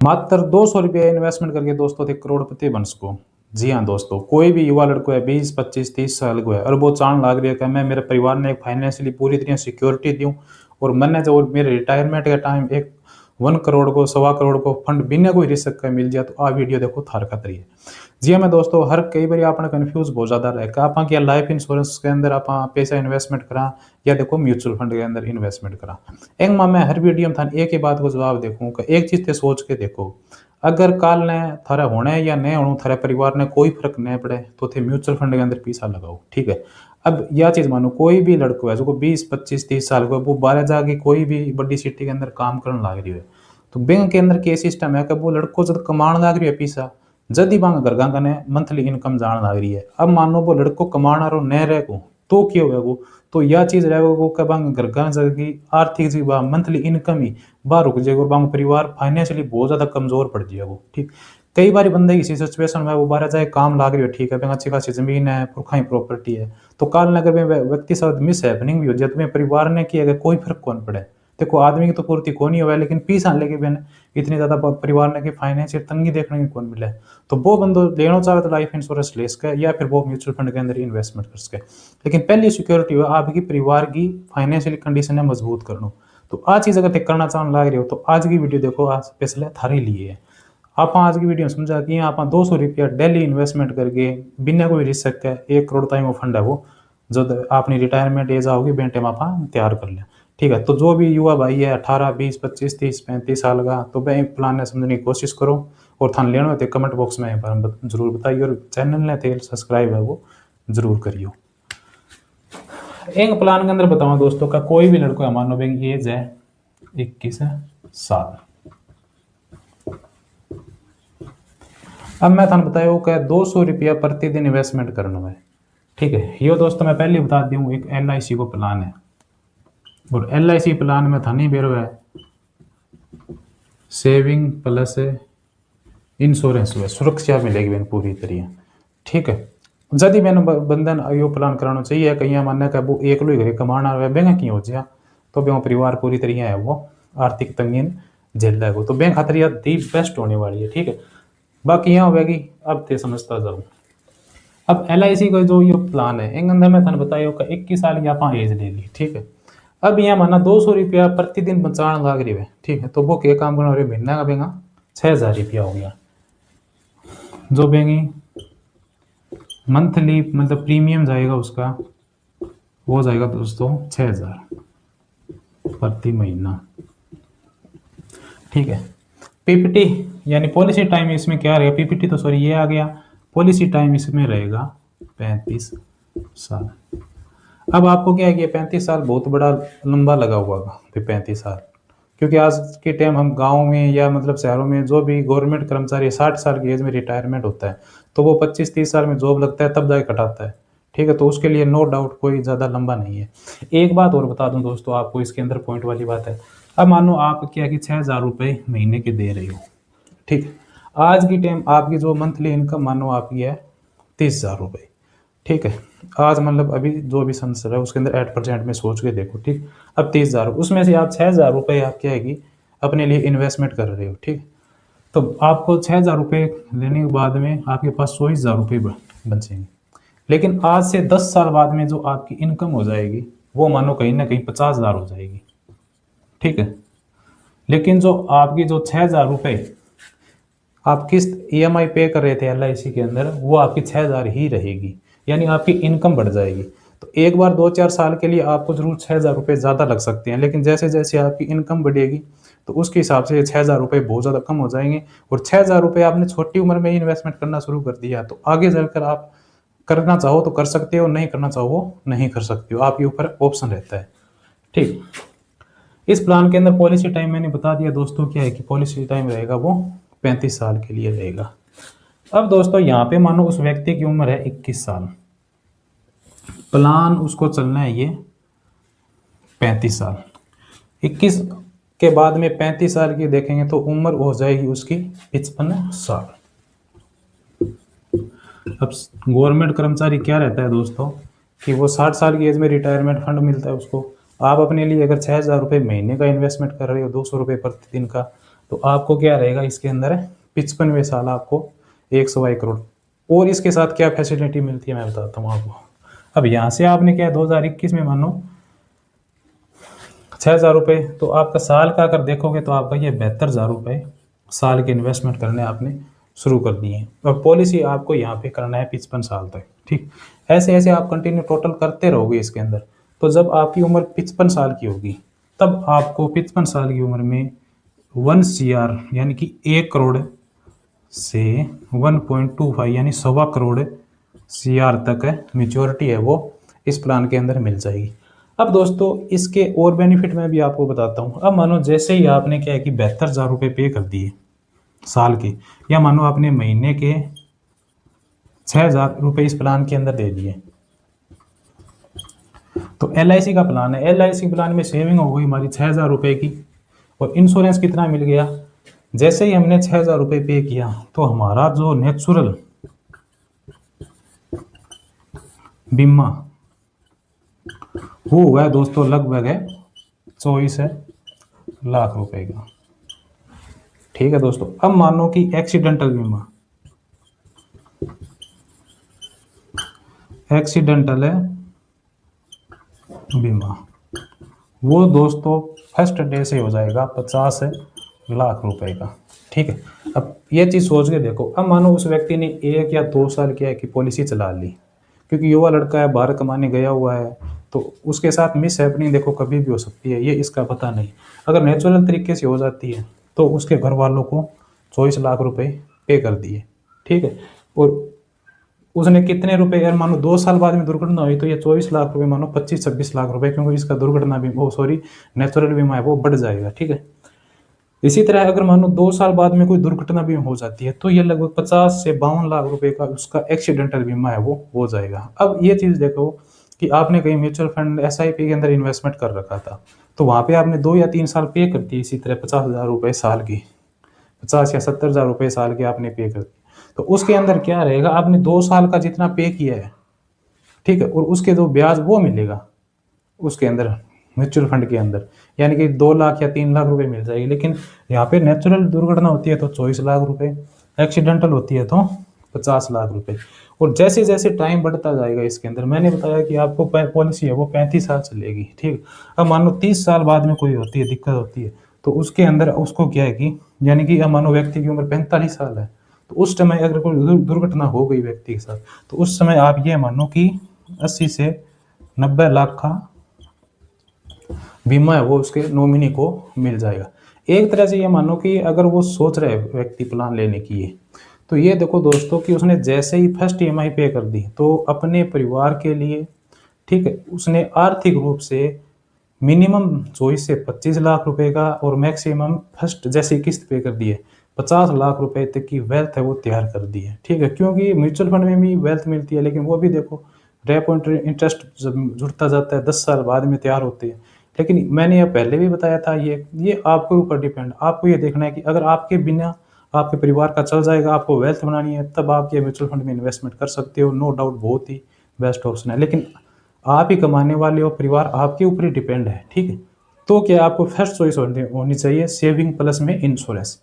मात्र 200 रुपये इन्वेस्टमेंट करके दोस्तों थे करोड़पति बन सको। जी हाँ दोस्तों, कोई भी युवा लड़को है 20 25 30 साल को है और वो चाहने लाग रही है कि मैं मेरे परिवार ने एक फाइनेंशियली पूरी तरह सिक्योरिटी दूं और मैंने जो मेरे रिटायरमेंट का टाइम एक 1 करोड़ को 1.25 करोड़ को फंड बिना कोई रिस्क का मिल जाए, तो आ वीडियो देखो थार खातर है। जी हाँ मैं दोस्तों, हर कई बार आपने कन्फ्यूज बहुत ज्यादा रहे कि आप क्या लाइफ इंश्योरेंस के अंदर आप पैसा इन्वेस्टमेंट करा या देखो म्यूचुअल फंड के अंदर इन्वेस्टमेंट करा। एक मैं हर वीडियो में था एक ही बात को जवाब देखूँ कि एक चीज थे सोच के देखो, अगर काल ने थारा होने या नहीं होने थारे परिवार ने कोई फर्क नहीं पड़े तो थे म्यूचुअल फंड के अंदर पैसा लगाओ, ठीक है। अब यह चीज मानो कोई भी लड़को है जो 20 25 30 साल को है, वो बाहर जाके कोई भी बड़ी सिटी के अंदर काम करने लग रही है, तो बैंक के अंदर के सिस्टम है कि वो लड़को जब कमाने लग रही है पैसा, जदि बांग घर का ने मंथली इनकम जान लग रही है। अब मानो वो लड़को कमाना रो नहीं रहे को तो क्यों है वो, तो यह चीज रहे वो कि बांग घर का की आर्थिक जी मंथली इनकम ही बाहर रुक जाएगा, बांग परिवार फाइनेंशियली बहुत ज्यादा कमजोर पड़ जाएगा वो, ठीक। कई बार बंदे इसी सिचुएशन में वो बाहर जाए काम लाग रही है, ठीक है, बैंक अच्छी खासी जमीन है पुरखाई प्रॉपर्टी है, तो काल नगर में व्यक्ति साथ मिस हैपनिंग भी हो जाए तो परिवार ने किया अगर कोई फर्क कौन पड़े। देखो आदमी की तो पूर्ति कौन ही हुआ है, लेकिन पीस आने के बिना इतनी ज्यादा परिवार ने की फाइनेंशियल तंगी देखने को कौन मिला है, तो वो बंदो लेना चाहे तो लाइफ इंश्योरेंस ले सके या फिर वो म्यूचुअल फंड के अंदर इन्वेस्टमेंट कर सके। लेकिन पहली सिक्योरिटी हो आपकी परिवार की फाइनेंशियल कंडीशन है मजबूत करना। तो आज चीज अगर करना चाहने लग रहे हो तो आज की वीडियो देखो, आज स्पेशल है थारे लिए है। आप आज की वीडियो समझा कि आप 200 रुपया डेली इन्वेस्टमेंट करके बिना कोई रिस्क है 1 करोड़ तक वो फंड है वो जो अपनी रिटायरमेंट एज आओगी बेंटे में आप तैयार कर लें, ठीक है। तो जो भी युवा भाई है 18 20 25 30 35 साल का, तो बैंक प्लान ने समझने की कोशिश करो और थान लेना होते कमेंट बॉक्स में जरूर बताइए और चैनल ने थे सब्सक्राइब है वो जरूर करियो। एक प्लान के अंदर बताऊं दोस्तों का कोई भी लड़को है मानो भाई एज है 21 साल। अब मैं थाने बताया कि 200 रुपया प्रतिदिन इन्वेस्टमेंट करना है, ठीक है। ये दोस्तों मैं पहले बता दूं एक LIC को प्लान है और LIC प्लान में थानी बेरो है सेविंग प्लस इंश्योरेंस हुआ सुरक्षा मिलेगी मैंने पूरी तरह, ठीक है। यदि मैंने बंधन यो प्लान कराना चाहिए कहीं मानने का वो एक लो ही कमाना बैंक की हो जाए तो भी परिवार पूरी तरह है वो आर्थिक तंगी झेल है वो, तो बैंक खातर यह दी बेस्ट होने वाली है, ठीक है। बाकी यहाँ होगी अब ते समझता जाऊँ। अब LIC का जो ये प्लान है इन अंदर मैं थाने बताया 21 साल की आप एज ले ली, ठीक है। अब यहाँ माना 200 रुपया प्रतिदिन बचाने लग रही है, ठीक है, तो वो क्या काम करना महीना का बेंगा 6000 रुपया हो गया, जो बेंगी मंथली मतलब प्रीमियम जाएगा उसका वो जाएगा दोस्तों 6000 प्रति महीना, ठीक है। PPT यानी पॉलिसी टाइम इसमें क्या रहेगा, PPT तो सॉरी ये आ गया, पॉलिसी टाइम इसमें रहेगा 35 साल। अब आपको क्या है कि 35 साल बहुत बड़ा लंबा लगा हुआ है 35 साल, क्योंकि आज के टाइम हम गांव में या मतलब शहरों में जो भी गवर्नमेंट कर्मचारी 60 साल की एज में रिटायरमेंट होता है तो वो 25 30 साल में जॉब लगता है तब जाके कटाता है, ठीक है। तो उसके लिए नो डाउट कोई ज़्यादा लंबा नहीं है। एक बात और बता दूं दोस्तों आपको इसके अंदर पॉइंट वाली बात है, अब मानो आप क्या कि 6000 रुपये महीने के दे रहे हो, ठीक है। आज की टाइम आपकी जो मंथली इनकम मानो आपकी है 30,000 रुपये, ठीक है। आज मतलब अभी जो भी संसद है उसके अंदर 8% में सोच के देखो, ठीक। अब 30,000 उसमें से आप 6,000 रुपये आप क्या है कि अपने लिए इन्वेस्टमेंट कर रहे हो, ठीक। तो आपको 6,000 रुपये लेने के बाद में आपके पास 24,000 रुपये बचेंगे, लेकिन आज से 10 साल बाद में जो आपकी इनकम हो जाएगी वो मानो कहीं ना कहीं 50,000 हो जाएगी, ठीक है। लेकिन जो आपकी जो 6,000 रुपये आप किस्त EMI पे कर रहे थे LIC के अंदर वो आपकी 6,000 ही रहेगी, यानी आपकी इनकम बढ़ जाएगी। तो एक बार 2-4 साल के लिए आपको जरूर 6,000 रुपये ज़्यादा लग सकते हैं, लेकिन जैसे जैसे आपकी इनकम बढ़ेगी तो उसके हिसाब से 6,000 रुपये बहुत ज़्यादा कम हो जाएंगे। और 6,000 रुपये आपने छोटी उम्र में ही इन्वेस्टमेंट करना शुरू कर दिया तो आगे चलकर आप करना चाहो तो कर सकते हो, नहीं करना चाहो नहीं कर सकते हो, आपके ऊपर ऑप्शन रहता है, ठीक। इस प्लान के अंदर पॉलिसी टाइम मैंने बता दिया दोस्तों क्या है कि पॉलिसी टाइम रहेगा वो 35 साल के लिए रहेगा। अब दोस्तों यहाँ पे मानो उस व्यक्ति की उम्र है 21 साल, प्लान उसको चलना है ये 35 साल, 21 के बाद में 35 साल की देखेंगे तो उम्र हो जाएगी उसकी 55 साल। अब गवर्नमेंट कर्मचारी क्या रहता है दोस्तों कि वो 60 साल की एज में रिटायरमेंट फंड मिलता है उसको। आप अपने लिए अगर 6,000 रुपये महीने का इन्वेस्टमेंट कर रहे हो 200 रुपये प्रतिदिन का, तो आपको क्या रहेगा इसके अंदर 55वें साल आपको 101 करोड़। और इसके साथ क्या फैसिलिटी मिलती है मैं बताता हूँ आपको। अब यहाँ से आपने क्या 2021 में मानो 6,000 रुपये, तो आपका साल का अगर देखोगे तो आपका ये 72,000 रुपये साल के इन्वेस्टमेंट करने आपने शुरू कर दिए हैं। और पॉलिसी आपको यहाँ पे करना है 55 साल तक, ठीक। ऐसे ऐसे आप कंटिन्यू टोटल करते रहोगे इसके अंदर। तो जब आपकी उम्र 55 साल की होगी तब आपको 55 साल की उम्र में 1 CR यानी कि 1 करोड़ से 1.25 यानी 1.25 करोड़ CR तक मेच्योरिटी है वो इस प्लान के अंदर मिल जाएगी। अब दोस्तों इसके और बेनिफिट मैं भी आपको बताता हूँ। अब मानो जैसे ही आपने क्या है कि 72,000 रुपये पे कर दिए साल के, या मानो आपने महीने के 6,000 रुपये इस प्लान के अंदर दे दिए, तो LIC का प्लान है, LIC प्लान में सेविंग हो गई हमारी 6,000 रुपये की। और इंश्योरेंस कितना मिल गया, जैसे ही हमने 6,000 रुपये पे किया तो हमारा जो नेचुरल बीमा वो हुआ है दोस्तों लगभग है 24 लाख रुपए का, ठीक है दोस्तों। अब मानो कि एक्सीडेंटल बीमा, एक्सीडेंटल है बीमा वो दोस्तों फर्स्ट डे से हो जाएगा 50 लाख रुपए का, ठीक है। अब ये चीज़ सोच के देखो, अब मानो उस व्यक्ति ने 1 या 2 साल क्या है कि पॉलिसी चला ली, क्योंकि युवा लड़का है, बाहर कमाने गया हुआ है, तो उसके साथ मिस हैपनिंग देखो कभी भी हो सकती है, ये इसका पता नहीं। अगर नेचुरल तरीके से हो जाती है तो उसके घर वालों को 24 लाख रुपए पे कर दिए, ठीक है। और उसने कितने रुपए, यार मानो 2 साल बाद में दुर्घटना हुई तो ये 24 लाख रुपए मानो 25-26 लाख रुपए, क्योंकि इसका दुर्घटना बीमा नेचुरल बीमा है वो बढ़ जाएगा, ठीक है। इसी तरह अगर मानो 2 साल बाद में कोई दुर्घटना बीमा हो जाती है तो ये लगभग 50 से 52 लाख रुपए का उसका एक्सीडेंटल बीमा है वो हो जाएगा। अब ये चीज़ देखो कि आपने कहीं म्यूचुअल फंड SIP के अंदर इन्वेस्टमेंट कर रखा था, तो वहाँ पे आपने 2 या 3 साल पे कर दिए, इसी तरह 50,000 रुपये साल की, 50 या 70,000 रुपये साल के आपने पे कर दिए, तो उसके अंदर क्या रहेगा, आपने 2 साल का जितना पे किया है, ठीक है, और उसके जो ब्याज वो मिलेगा उसके अंदर म्यूचुअल फंड के अंदर, यानी कि 2 लाख या 3 लाख रुपए मिल जाएगी। लेकिन यहाँ पे नेचुरल दुर्घटना होती है तो 24 लाख रुपए, एक्सीडेंटल होती है तो 50 लाख रुपए। और जैसे जैसे टाइम बढ़ता जाएगा इसके अंदर, मैंने बताया कि आपको पॉलिसी है वो 35 साल चलेगी, ठीक। अब मान लो 30 साल बाद में कोई होती है दिक्कत होती है तो उसके अंदर उसको क्या है कि, यानी कि अब मानो व्यक्ति की उम्र 45 साल है तो उस समय अगर कोई दुर्घटना हो गई व्यक्ति के साथ तो उस समय आप ये मानो कि 80 से 90 लाख का बीमा है वो उसके नॉमिनी को मिल जाएगा। एक तरह से ये मानो कि अगर वो सोच रहे व्यक्ति प्लान लेने की है तो ये देखो दोस्तों कि उसने जैसे ही फर्स्ट EMI पे कर दी तो अपने परिवार के लिए, ठीक है, उसने आर्थिक रूप से मिनिमम 24 से 25 लाख रुपए का और मैक्सिमम फर्स्ट जैसे किस्त पे कर दी है 50 लाख रुपए तक की वेल्थ है वो तैयार कर दी है, ठीक है। क्योंकि म्यूचुअल फंड में भी वेल्थ मिलती है लेकिन वो भी देखो रेपो इंटरेस्ट जुड़ता जाता है, 10 साल बाद में तैयार होती है। लेकिन मैंने ये पहले भी बताया था, ये आपके ऊपर डिपेंड, आपको ये देखना है कि अगर आपके बिना आपके परिवार का चल जाएगा, आपको वेल्थ बनानी है, तब आप ये म्यूचुअल फंड में इन्वेस्टमेंट कर सकते हो, नो डाउट बहुत ही बेस्ट ऑप्शन है। लेकिन आप ही कमाने वाले हो, परिवार आपके ऊपर ही डिपेंड है, ठीक है। तो क्या आपको फर्स्ट चॉइस होनी चाहिए सेविंग प्लस में इंश्योरेंस,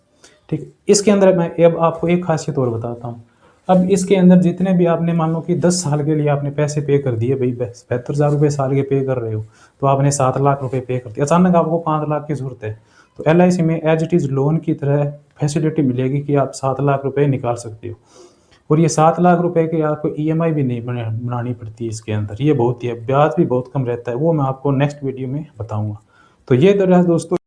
ठीक। इसके अंदर मैं अब आपको एक खासियत और बताता हूँ। अब इसके अंदर जितने भी आपने मान लो कि 10 साल के लिए आपने पैसे पे कर दिए, भाई 72,000 रुपये साल के पे कर रहे हो तो आपने 7 लाख रुपए पे कर दिए, अचानक आपको 5 लाख की जरूरत है तो LIC में एज इट इज़ लोन की तरह फैसिलिटी मिलेगी कि आप 7 लाख रुपए निकाल सकते हो। और ये 7 लाख रुपए के आपको EMI भी नहीं बनानी पड़ती है इसके अंदर, ये बहुत ही है, ब्याज भी बहुत कम रहता है, वो मैं आपको नेक्स्ट वीडियो में बताऊंगा। तो ये तो रहा दोस्तों